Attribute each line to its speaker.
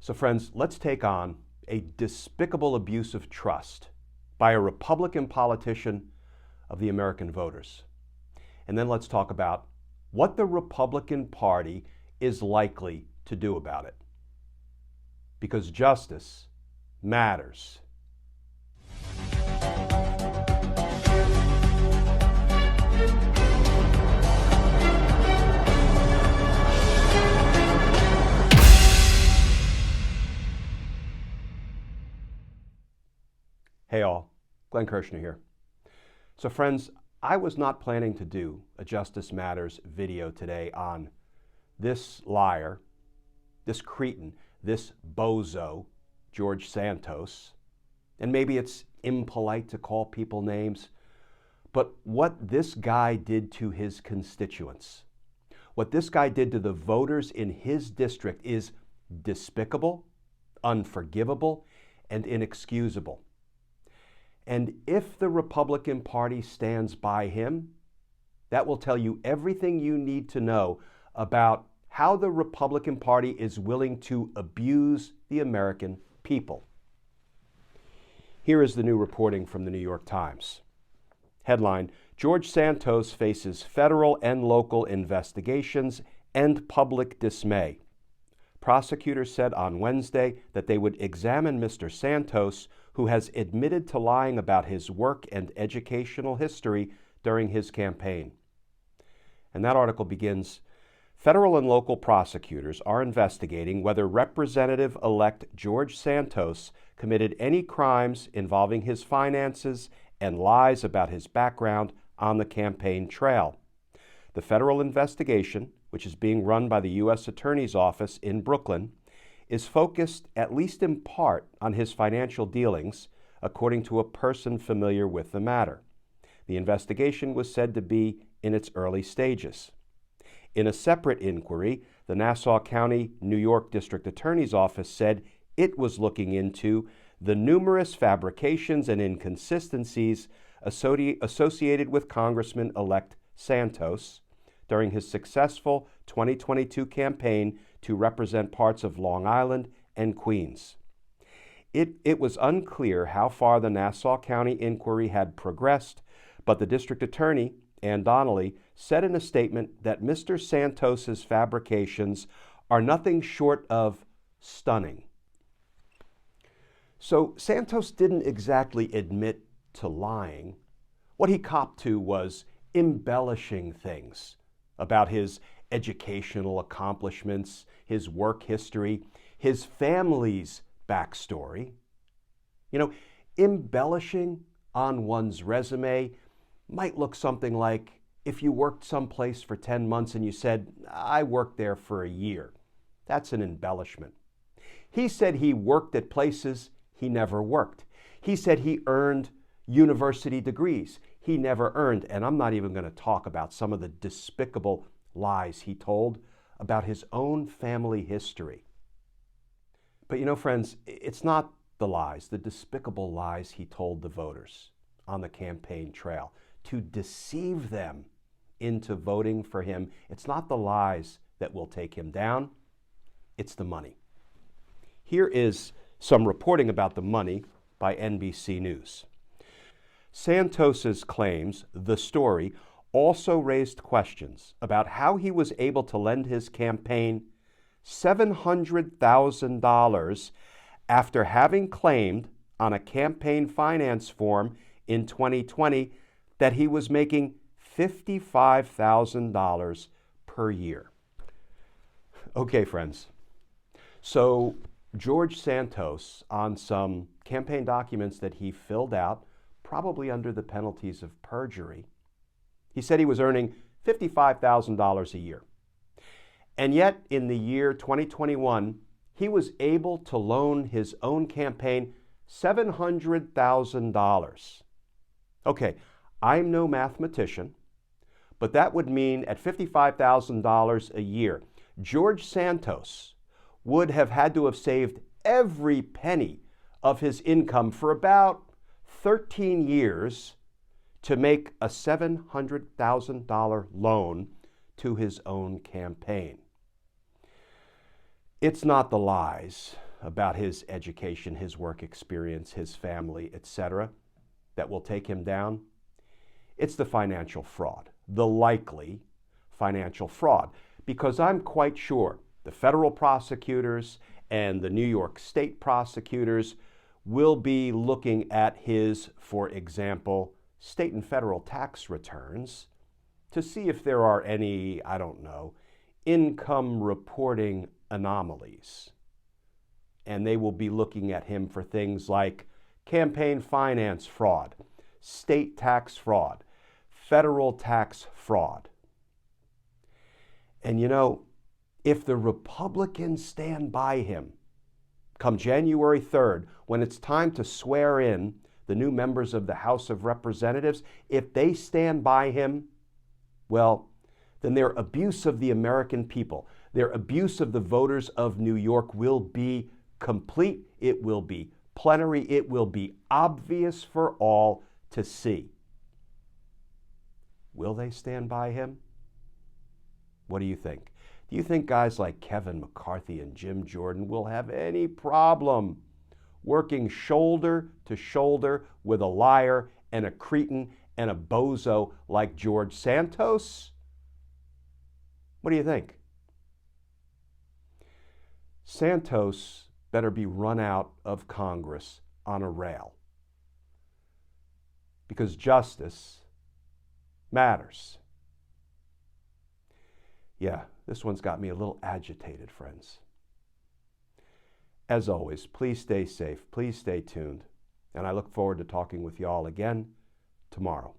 Speaker 1: So friends, let's take on a despicable abuse of trust by a Republican politician of the American voters. And then let's talk about what the Republican Party is likely to do about it. Because justice matters. Hey all, Glenn Kirshner here. So friends, I was not planning to do a Justice Matters video today on this liar, this cretin, this bozo, George Santos, and maybe it's impolite to call people names, but what this guy did to his constituents, what this guy did to the voters in his district is despicable, unforgivable, and inexcusable. And if the Republican Party stands by him, that will tell you everything you need to know about how the Republican Party is willing to abuse the American people. Here is the new reporting from the New York Times. Headline: George Santos faces federal and local investigations and public dismay. Prosecutors said on Wednesday that they would examine Mr. Santos, who has admitted to lying about his work and educational history during his campaign. And that article begins, federal and local prosecutors are investigating whether Representative-elect George Santos committed any crimes involving his finances and lies about his background on the campaign trail. The federal investigation, which is being run by the U.S. Attorney's Office in Brooklyn, is focused, at least in part, on his financial dealings, according to a person familiar with the matter. The investigation was said to be in its early stages. In a separate inquiry, the Nassau County, New York District Attorney's Office said it was looking into the numerous fabrications and inconsistencies associated with Congressman-elect Santos during his successful 2022 campaign to represent parts of Long Island and Queens. It was unclear how far the Nassau County inquiry had progressed, but the district attorney, Ann Donnelly, said in a statement that Mr. Santos's fabrications are nothing short of stunning. So Santos didn't exactly admit to lying. What he copped to was embellishing things about his educational accomplishments, his work history, his family's backstory. You know, embellishing on one's resume might look something like if you worked someplace for 10 months and you said, I worked there for a year. That's an embellishment. He said he worked at places he never worked. He said he earned university degrees he never earned. And I'm not even going to talk about some of the despicable lies he told about his own family history. But you know, friends, it's not the lies, the despicable lies he told the voters on the campaign trail to deceive them into voting for him. It's not the lies that will take him down, it's the money. Here is some reporting about the money by NBC News. Santos's claims, the story, also raised questions about how he was able to lend his campaign $700,000 after having claimed on a campaign finance form in 2020 that he was making $55,000 per year. Okay, friends. So George Santos, on some campaign documents that he filled out, probably under the penalties of perjury, he said he was earning $55,000 a year. And yet, in the year 2021, he was able to loan his own campaign $700,000. Okay, I'm no mathematician, but that would mean at $55,000 a year, George Santos would have had to have saved every penny of his income for about 13 years to make a $700,000 loan to his own campaign. It's not the lies about his education, his work experience, his family, etc., that will take him down? It's the financial fraud, the likely financial fraud, because I'm quite sure the federal prosecutors and the New York state prosecutors will be looking at his, for example, state and federal tax returns to see if there are any, I don't know, income reporting anomalies. And they will be looking at him for things like campaign finance fraud, state tax fraud, federal tax fraud. And you know, if the Republicans stand by him come January 3rd, when it's time to swear in the new members of the House of Representatives, if they stand by him, well, then their abuse of the American people, their abuse of the voters of New York will be complete, it will be plenary, it will be obvious for all to see. Will they stand by him? What do you think? Do you think guys like Kevin McCarthy and Jim Jordan will have any problem working shoulder to shoulder with a liar and a cretin and a bozo like George Santos? What do you think? Santos better be run out of Congress on a rail, because justice matters. Yeah, this one's got me a little agitated, friends. As always, please stay safe, please stay tuned, and I look forward to talking with y'all again tomorrow.